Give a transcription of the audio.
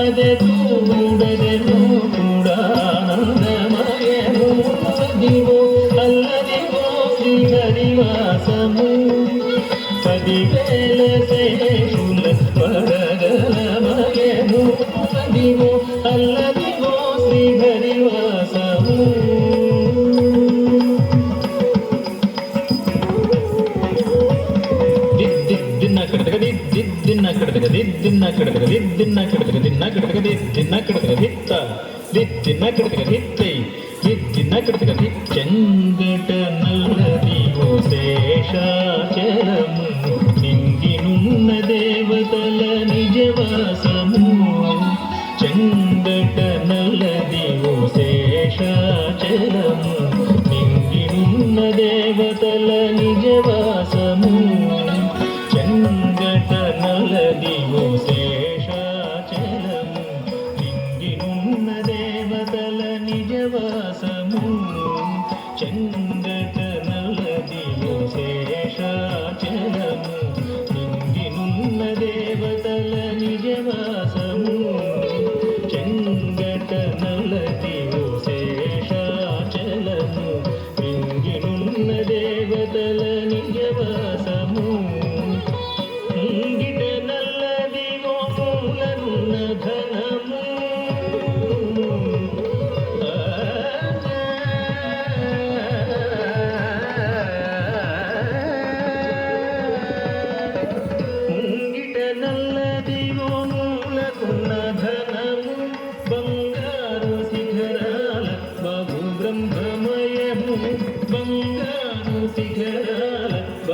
కానదే చూడదెను కూడా ఆనందమయము దివో అల్లదివో శ్రీహరివాసము 10,000 శేషుల పడగలమయము దివో అల్లదివో శ్రీహరివాసము చెంగట నల్లదివో శేషాచలము నింగినున్న దేవతల నిజవాసము చెంగట నల్లదివో శేషాచలము నింగినున్న దేవతల నిజవాసము